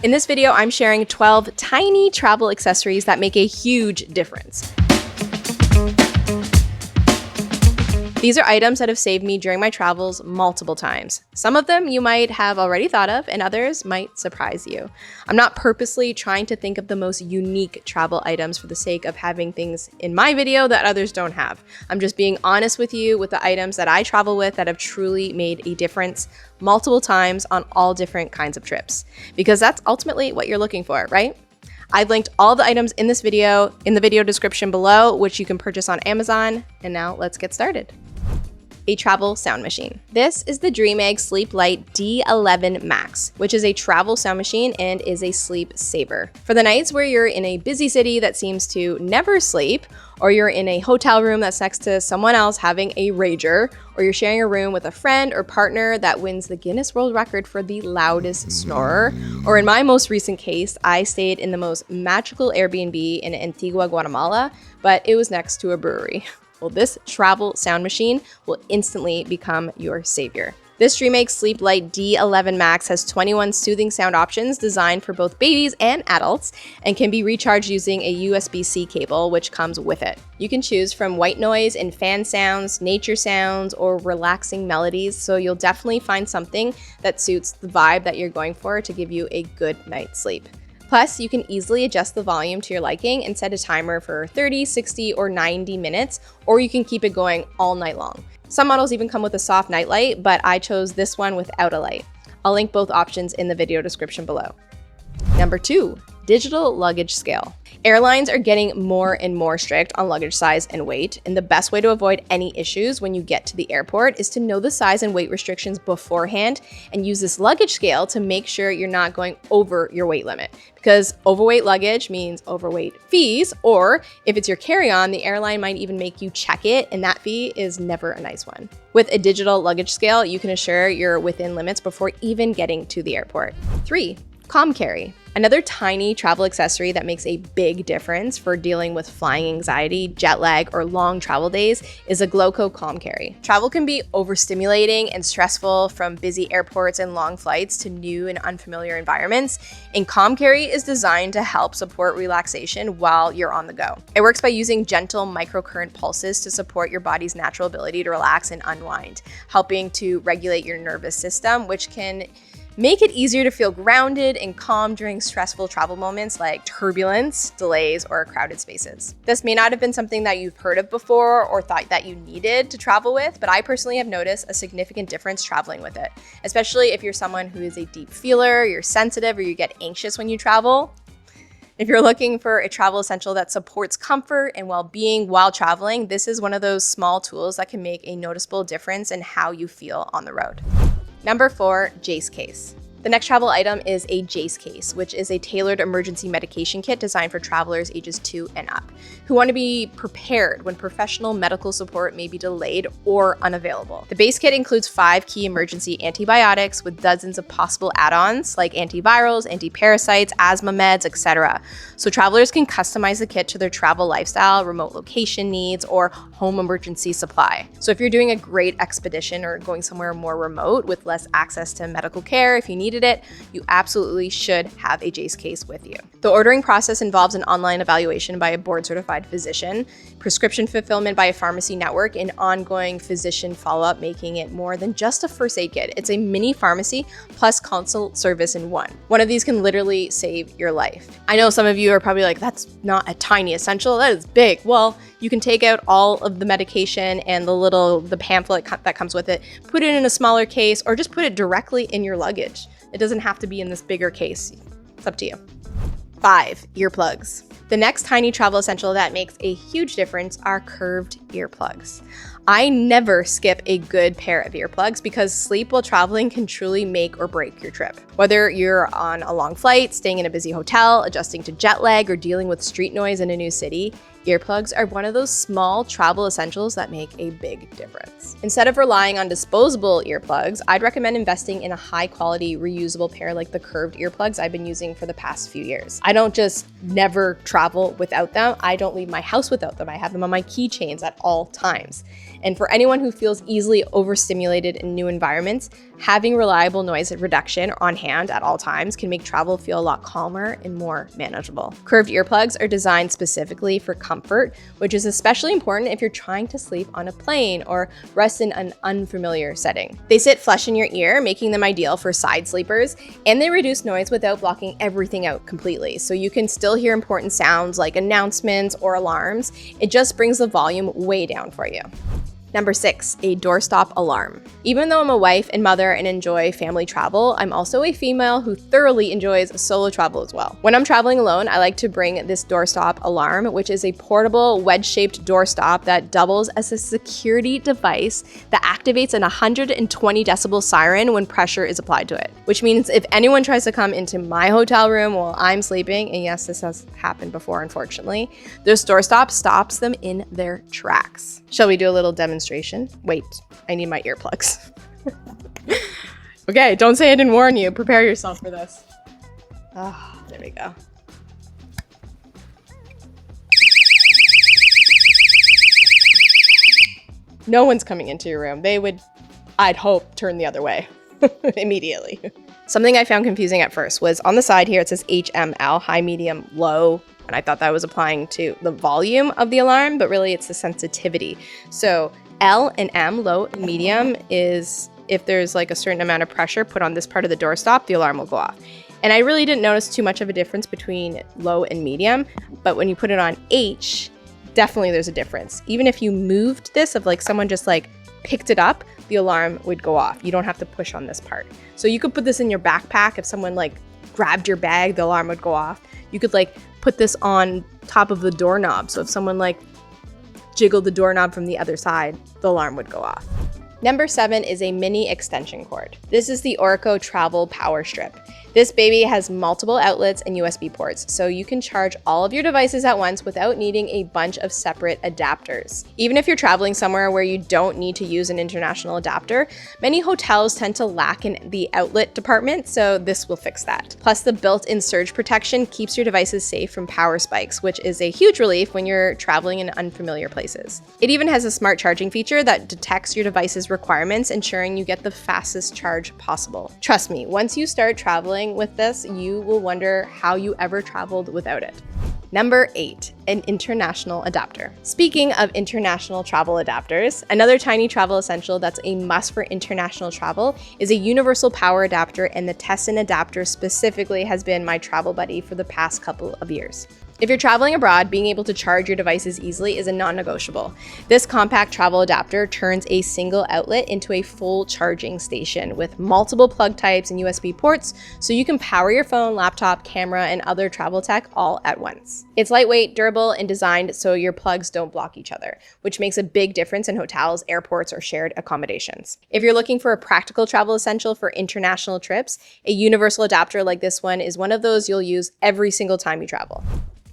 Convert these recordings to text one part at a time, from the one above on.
In this video, I'm sharing 12 tiny travel accessories that make a huge difference. These are items that have saved me during my travels multiple times. Some of them you might have already thought of, and others might surprise you. I'm not purposely trying to think of the most unique travel items for the sake of having things in my video that others don't have. I'm just being honest with you with the items that I travel with that have truly made a difference multiple times on all different kinds of trips. Because that's ultimately what you're looking for, right? I've linked all the items in this video in the video description below, which you can purchase on Amazon. And now let's get started. A travel sound machine. This is the DreamEgg Sleep Lite D11 Max, which is a travel sound machine and is a sleep saver. For the nights where you're in a busy city that seems to never sleep, or you're in a hotel room that's next to someone else having a rager, or you're sharing a room with a friend or partner that wins the Guinness World Record for the loudest snorer, or in my most recent case, I stayed in the most magical Airbnb in Antigua, Guatemala, but it was next to a brewery. Well, this travel sound machine will instantly become your savior. This DreamEgg Sleep Lite D11 Max has 21 soothing sound options designed for both babies and adults and can be recharged using a USB-C cable, which comes with it. You can choose from white noise and fan sounds, nature sounds, or relaxing melodies, so you'll definitely find something that suits the vibe that you're going for to give you a good night's sleep. Plus, you can easily adjust the volume to your liking and set a timer for 30, 60, or 90 minutes, or you can keep it going all night long. Some models even come with a soft night light, but I chose this one without a light. I'll link both options in the video description below. Number 2, digital luggage scale. Airlines are getting more and more strict on luggage size and weight, and the best way to avoid any issues when you get to the airport is to know the size and weight restrictions beforehand and use this luggage scale to make sure you're not going over your weight limit. Because overweight luggage means overweight fees, or if it's your carry-on, the airline might even make you check it, and that fee is never a nice one. With a digital luggage scale, you can assure you're within limits before even getting to the airport. 3, Calm Carry. Another tiny travel accessory that makes a big difference for dealing with flying anxiety, jet lag, or long travel days is a Gloco Calm Carry. Travel can be overstimulating and stressful, from busy airports and long flights to new and unfamiliar environments, and Calm Carry is designed to help support relaxation while you're on the go. It works by using gentle microcurrent pulses to support your body's natural ability to relax and unwind, helping to regulate your nervous system, which can make it easier to feel grounded and calm during stressful travel moments like turbulence, delays, or crowded spaces. This may not have been something that you've heard of before or thought that you needed to travel with, but I personally have noticed a significant difference traveling with it, especially if you're someone who is a deep feeler, you're sensitive, or you get anxious when you travel. If you're looking for a travel essential that supports comfort and well-being while traveling, this is one of those small tools that can make a noticeable difference in how you feel on the road. Number 4, Jace Case. The next travel item is a Jace Case, which is a tailored emergency medication kit designed for travelers ages 2 and up, who want to be prepared when professional medical support may be delayed or unavailable. The base kit includes 5 key emergency antibiotics with dozens of possible add-ons like antivirals, antiparasites, asthma meds, etc. So travelers can customize the kit to their travel lifestyle, remote location needs, or home emergency supply. So if you're doing a great expedition or going somewhere more remote with less access to medical care, if you needed it, you absolutely should have a Jace Case with you. The ordering process involves an online evaluation by a board-certified physician, prescription fulfillment by a pharmacy network, and ongoing physician follow-up, making it more than just a first aid kit. It's a mini pharmacy plus consult service in one. One of these can literally save your life. I know some of you are probably like, that's not a tiny essential, that is big. Well, you can take out all of the medication and the pamphlet that comes with it, put it in a smaller case, or just put it directly in your luggage. It doesn't have to be in this bigger case. It's up to you. 5, earplugs. The next tiny travel essential that makes a huge difference are curved earplugs. I never skip a good pair of earplugs because sleep while traveling can truly make or break your trip. Whether you're on a long flight, staying in a busy hotel, adjusting to jet lag, or dealing with street noise in a new city, earplugs are one of those small travel essentials that make a big difference. Instead of relying on disposable earplugs, I'd recommend investing in a high-quality, reusable pair like the curved earplugs I've been using for the past few years. I don't just never travel without them. I don't leave my house without them. I have them on my keychains at all times. And for anyone who feels easily overstimulated in new environments, having reliable noise reduction on hand at all times can make travel feel a lot calmer and more manageable. Curved earplugs are designed specifically for comfort, which is especially important if you're trying to sleep on a plane or rest in an unfamiliar setting. They sit flush in your ear, making them ideal for side sleepers, and they reduce noise without blocking everything out completely, so you can still hear important sounds like announcements or alarms. It just brings the volume way down for you. Number 6, a doorstop alarm. Even though I'm a wife and mother and enjoy family travel, I'm also a female who thoroughly enjoys solo travel as well. When I'm traveling alone, I like to bring this doorstop alarm, which is a portable wedge-shaped doorstop that doubles as a security device that activates an 120 decibel siren when pressure is applied to it. Which means if anyone tries to come into my hotel room while I'm sleeping, and yes, this has happened before, unfortunately, this doorstop stops them in their tracks. Shall we do a little demonstration? Wait, I need my earplugs. Okay, don't say I didn't warn you. Prepare yourself for this. Oh, there we go. No one's coming into your room. They would, I'd hope, turn the other way immediately. Something I found confusing at first was on the side here, it says HML, high, medium, low. And I thought that was applying to the volume of the alarm, but really it's the sensitivity. So L and M, low and medium, is if there's like a certain amount of pressure put on this part of the doorstop, the alarm will go off. And I really didn't notice too much of a difference between low and medium, but when you put it on H, definitely there's a difference. Even if you moved this, if like someone just like picked it up, the alarm would go off. You don't have to push on this part. So you could put this in your backpack. If someone like grabbed your bag, the alarm would go off. You could like put this on top of the doorknob. So if someone like jiggled the doorknob from the other side, the alarm would go off. Number 7 is a mini extension cord. This is the Orco Travel Power Strip. This baby has multiple outlets and USB ports, so you can charge all of your devices at once without needing a bunch of separate adapters. Even if you're traveling somewhere where you don't need to use an international adapter, many hotels tend to lack in the outlet department, so this will fix that. Plus, the built-in surge protection keeps your devices safe from power spikes, which is a huge relief when you're traveling in unfamiliar places. It even has a smart charging feature that detects your device's requirements, ensuring you get the fastest charge possible. Trust me, once you start traveling with this, you will wonder how you ever traveled without it. Number 8, an international adapter. Speaking of international travel adapters, another tiny travel essential that's a must for international travel is a universal power adapter, and the Tesson adapter specifically has been my travel buddy for the past couple of years. If you're traveling abroad, being able to charge your devices easily is a non-negotiable. This compact travel adapter turns a single outlet into a full charging station with multiple plug types and USB ports, so you can power your phone, laptop, camera, and other travel tech all at once. It's lightweight, durable, and designed so your plugs don't block each other, which makes a big difference in hotels, airports, or shared accommodations. If you're looking for a practical travel essential for international trips, a universal adapter like this one is one of those you'll use every single time you travel.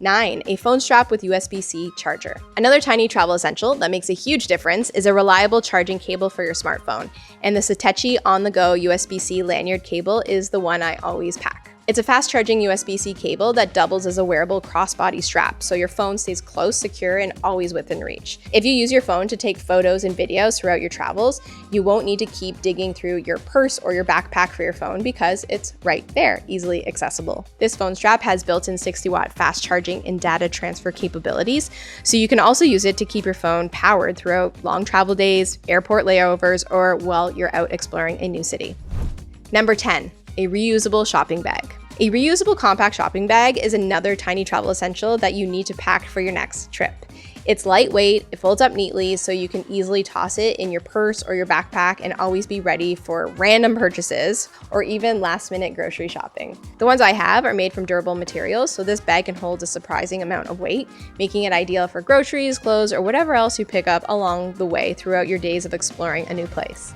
9, a phone strap with USB-C charger. Another tiny travel essential that makes a huge difference is a reliable charging cable for your smartphone, and the Satechi on-the-go USB-C lanyard cable is the one I always pack. It's a fast-charging USB-C cable that doubles as a wearable crossbody strap, so your phone stays close, secure, and always within reach. If you use your phone to take photos and videos throughout your travels, you won't need to keep digging through your purse or your backpack for your phone because it's right there, easily accessible. This phone strap has built-in 60-watt fast charging and data transfer capabilities, so you can also use it to keep your phone powered throughout long travel days, airport layovers, or while you're out exploring a new city. Number 10. A reusable shopping bag. A reusable compact shopping bag is another tiny travel essential that you need to pack for your next trip. It's lightweight, it folds up neatly so you can easily toss it in your purse or your backpack and always be ready for random purchases or even last-minute grocery shopping. The ones I have are made from durable materials, so this bag can hold a surprising amount of weight, making it ideal for groceries, clothes, or whatever else you pick up along the way throughout your days of exploring a new place.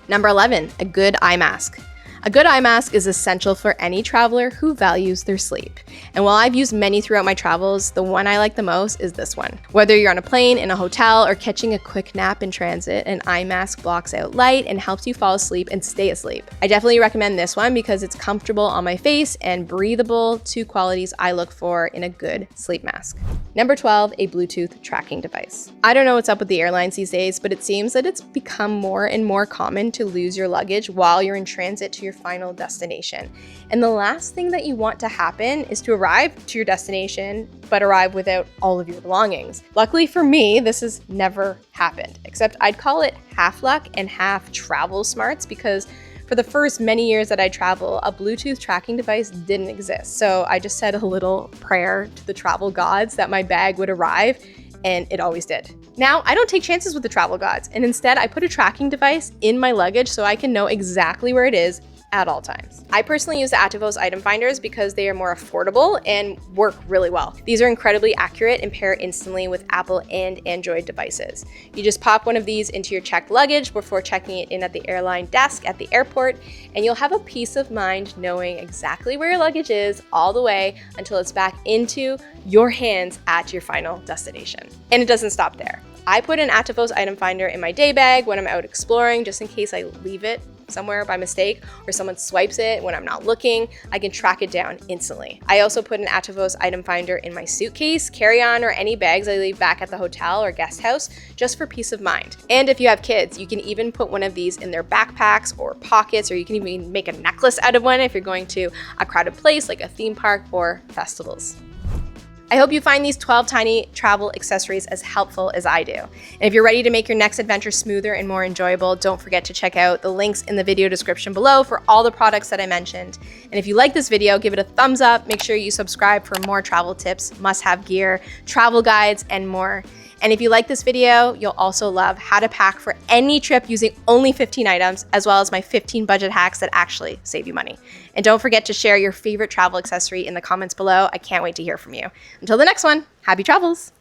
Number 11, a good eye mask. A good eye mask is essential for any traveler who values their sleep. And while I've used many throughout my travels, the one I like the most is this one. Whether you're on a plane, in a hotel, or catching a quick nap in transit, an eye mask blocks out light and helps you fall asleep and stay asleep. I definitely recommend this one because it's comfortable on my face and breathable, two qualities I look for in a good sleep mask. Number 12, a Bluetooth tracking device. I don't know what's up with the airlines these days, but it seems that it's become more and more common to lose your luggage while you're in transit to your final destination. And the last thing that you want to happen is to arrive to your destination, but arrive without all of your belongings. Luckily for me, this has never happened, except I'd call it half luck and half travel smarts because for the first many years that I travel, a Bluetooth tracking device didn't exist. So I just said a little prayer to the travel gods that my bag would arrive, and it always did. Now, I don't take chances with the travel gods, and instead I put a tracking device in my luggage so I can know exactly where it is at all times. I personally use the Ativos item finders because they are more affordable and work really well. These are incredibly accurate and pair instantly with Apple and Android devices. You just pop one of these into your checked luggage before checking it in at the airline desk at the airport, and you'll have a peace of mind knowing exactly where your luggage is all the way until it's back into your hands at your final destination. And it doesn't stop there. I put an Ativos item finder in my day bag when I'm out exploring, just in case I leave it somewhere by mistake or someone swipes it when I'm not looking. I can track it down instantly. I also put an Ativos item finder in my suitcase, carry-on, or any bags I leave back at the hotel or guest house just for peace of mind. And if you have kids, you can even put one of these in their backpacks or pockets, or you can even make a necklace out of one if you're going to a crowded place like a theme park or festivals. I hope you find these 12 tiny travel accessories as helpful as I do. And if you're ready to make your next adventure smoother and more enjoyable, don't forget to check out the links in the video description below for all the products that I mentioned. And if you like this video, give it a thumbs up. Make sure you subscribe for more travel tips, must-have gear, travel guides, and more. And if you like this video, you'll also love how to pack for any trip using only 15 items, as well as my 15 budget hacks that actually save you money. And don't forget to share your favorite travel accessory in the comments below. I can't wait to hear from you. Until the next one, happy travels!